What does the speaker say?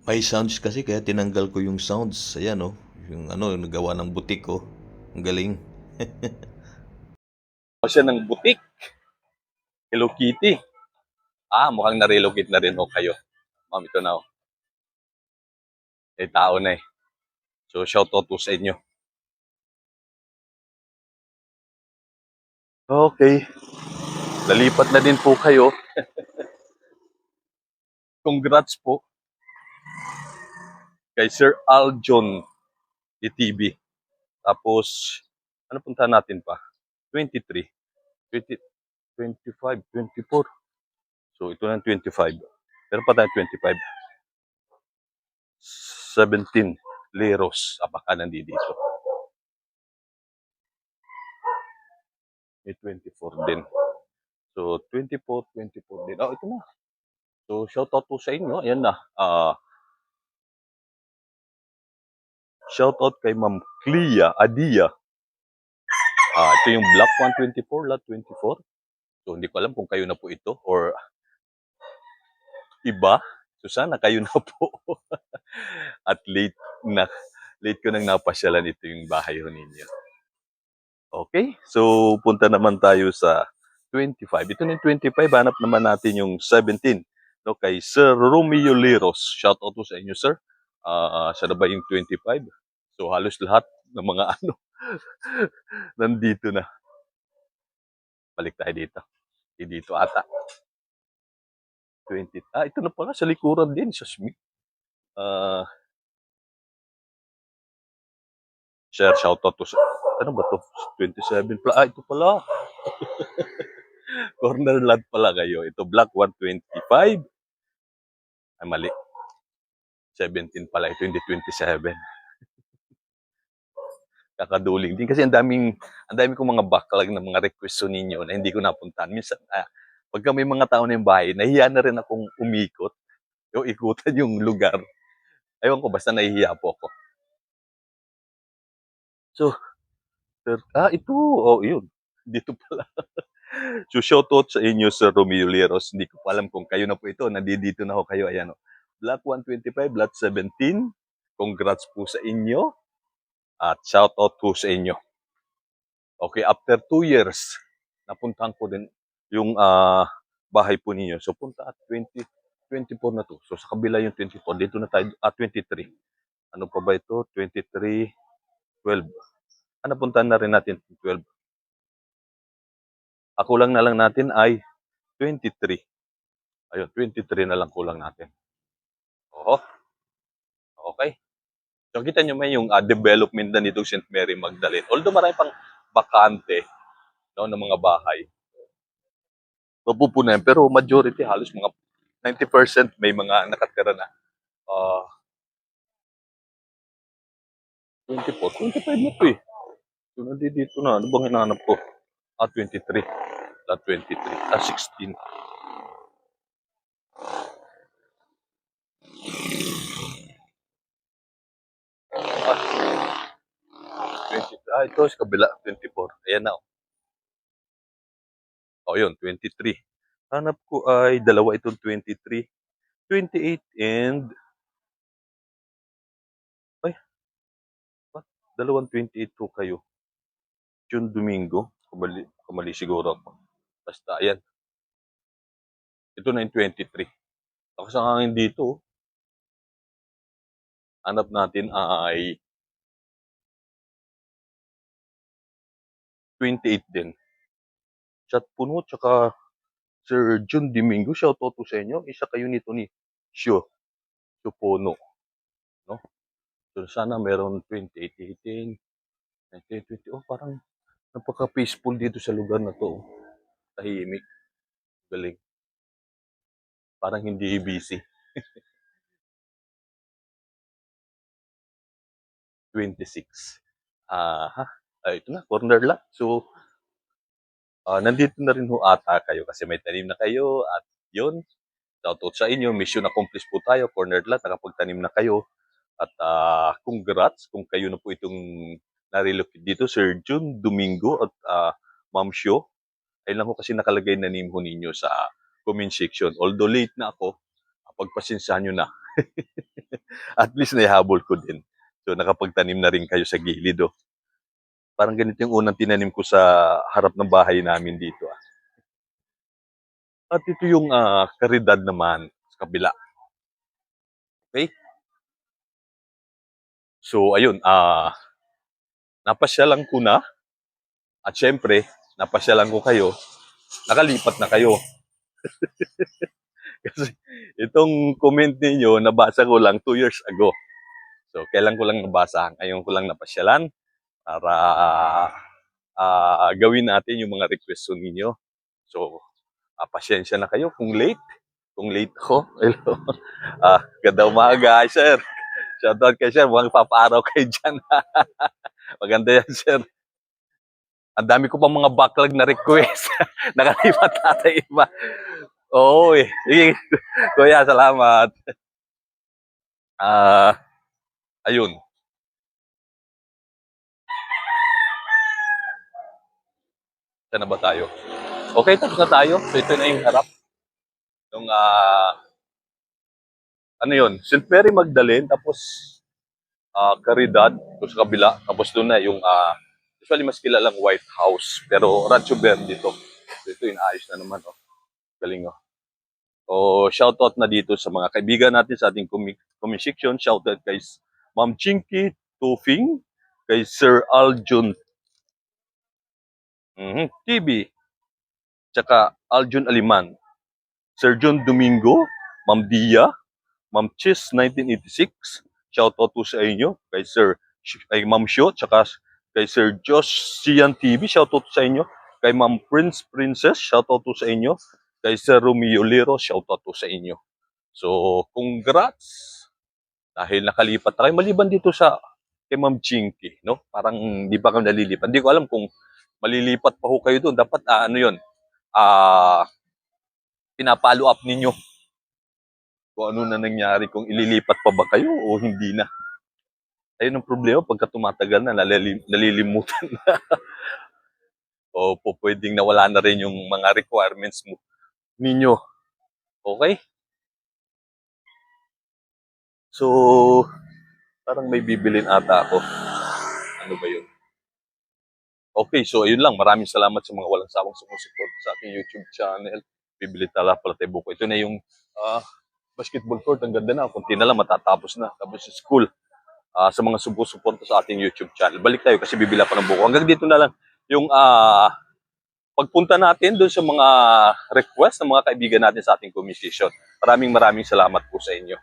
May sounds kasi kaya tinanggal ko yung sounds. Ayan oh. Yung ano, nagawa ng butik ko. Ang galing. O siya ng butik, Hello Kitty. Mukhang na-relocate na rin ho kayo. Ma'am, ito na ho. May tao na eh. So, shoutout po sa inyo. Okay. Nalipat na din po kayo. Congrats po kay Sir Aljon ETV. Tapos, ano punta natin pa? 23, 20, 25, 24. So, ito na 25. Pero pa tayo 25. 17 Leros. Baka nandito. May 24 din. So, 24, 24 din. Ito na. So, shoutout po sa inyo. Ayan na. Shoutout kay Ma'am Clea Adia. Ito yung Block 124, Lot 24. So, hindi ko alam kung kayo na po ito or iba. So, sana kayo na po. At late ko nang napasyalan ito yung bahay ho ninyo. Okay, so punta naman tayo sa 25. Ito na yung 25, hanap naman natin yung 17. No, kay Sir Romeo Liros. Shoutout po sa inyo, sir. Siya na ba yung 25? So, halos lahat ng mga nandito na. Balik tayo dito. Dito ata. 20. Ito na pala, sa likuran din, sa Smith. Sir, shoutout to sa... Ano ba to? 27 pala. Ito pala. Corner lot pala kayo. Ito, Block 125. Mali. 17 pala. Ito hindi 27. Kakaduling din. Kasi ang dami kong mga backlog ng mga request ninyo na hindi ko napuntahan. Minsan, pagka may mga tao na yung bahay, nahiya na rin akong umikot. Yung ikutan yung lugar. Ewan ko, basta nahihiya po ako. So, sir, ito. Yun. Dito pala. So, shoutout sa inyo, Sir Romeo Leros. Hindi ko pa alam kung kayo na po ito. Nandito na ho kayo. Ayan o. Block 125, Block 17. Congrats po sa inyo. At shoutout po sa inyo. Okay, after 2 years, napuntahan ko din yung bahay po ninyo. So, punta at 24 na to. So, sa kabila yung 24. Dito na tayo at 23. Ano pa ba ito? 23, 12. Puntahan na rin natin 12. Kulang na lang natin ay 23. Ayun, 23 na lang kulang natin. Okay. So, kita nyo may yung development na nitong St. Mary Magdalene. Although marami pang bakante ng mga bahay. Mapupunan. Pero majority, halos mga 90% may mga nakatira na. 24, 25 na to eh. So, nandito na. Ano bang hinahanap ko? 23. 23. 16. Ito sa kabila, 24. Ayan na. Yun, 23. Hanap ko ay dalawa itong 23. 28 and... dalawang 28 ko kayo. June Domingo. Kumali siguro ako. Basta, ayan. Ito na yung 23. Ako sa hangin dito, hanap natin ay 28 din. Chat Puno, tsaka Sir June Domingo, shoutout po sa inyo. Isa kayo nito ni Syo Puno. No? So, sana meron 28, 18, 19, 20. Parang napaka-peaceful dito sa lugar na to. Tahimik. Galing. Parang hindi busy. 26. Ito na, corner lot. So, nandito na rin ho ata kayo kasi may tanim na kayo at yun, shoutout sa inyo, mission accomplished po tayo, corner lot, nakapagtanim na kayo at congrats kung kayo na po itong narilocate dito, Sir June Domingo at Ma'am Syo. Ayun lang ho kasi nakalagay na name ho ninyo sa comment section. Although late na ako, pagpasensyahan nyo na. At least naihabol ko din. So nakapagtanim na rin kayo sa gilid, oh. Parang ganito yung unang tinanim ko sa harap ng bahay namin dito, ah. At ito yung karidad naman sa kabila. Okay? So ayun, napasyalan ko na at syempre, napasyalan ko kayo, nakalipat na kayo. Kasi itong comment ninyo, nabasa ko lang 2 years ago. So, kailan ko lang nabasa, ngayon ko lang napasyalan para gawin natin yung mga request ninyo. So, pasensya na kayo kung late. Kung late ako. Hello. Ganda umaga, sir. Shoutout kay sir. Mukhang papaaraw kayo dyan. Maganda yan, sir. Ang dami ko pang mga backlog na request. Nakalipat natin iba. Oo eh. Sige. Kuya, salamat. Ayun. Saan na ba tayo? Okay, tapos na tayo. So ito na yung harap. Yung, ano yun? St. Mary Magdalene, tapos Caridad, doon sa kabila. Tapos doon na yung, usually mas kilalang White House. Pero Rancho Verde dito. So ito, inaayos na naman. Oh. Galing, oh. O, shoutout na dito sa mga kaibigan natin sa ating comment section. Shoutout kay Ma'am Chinky Tufing, kay Sir Aljun TV, tsaka Aljun Aliman, Sir John Domingo, Ma'am Dia, Ma'am Chis 1986. Shoutout po sa inyo kay kay Ma'am Sho, tsaka kay Sir Josh Sian TV. Shoutout sa inyo kay Ma'am Princess. Shoutout po sa inyo kay Sir Romeo Lero, shoutout po sa inyo. So, congrats! Dahil nakalipat na kayo. Maliban dito sa kay Ma'am Chinky, no? Parang di pa kami nalilipat. Hindi ko alam kung malilipat pa ho kayo doon. Dapat, ano yun, pinapalo up ninyo. Kung ano na nangyari, kung ililipat pa ba kayo o hindi na. Ayun ang problema, pagka tumatagal na, nalilimutan na. O po pwedeng nawala na rin yung mga requirements mo ninyo. Okay? So, parang may bibilin ata ako. Ano ba yun? Okay, so ayun lang. Maraming salamat sa mga walang sawang sumusuporta sa aking YouTube channel. Bibili tala pala tayo buko. Ito na yung basketball court. Ang ganda na. Kunti na lang matatapos na. Tapos sa school. Sa mga sumusuporta sa ating YouTube channel. Balik tayo kasi bibila pa ng buko. Hanggang dito na lang yung pagpunta natin doon sa mga request ng mga kaibigan natin sa ating commission. Maraming salamat po sa inyo.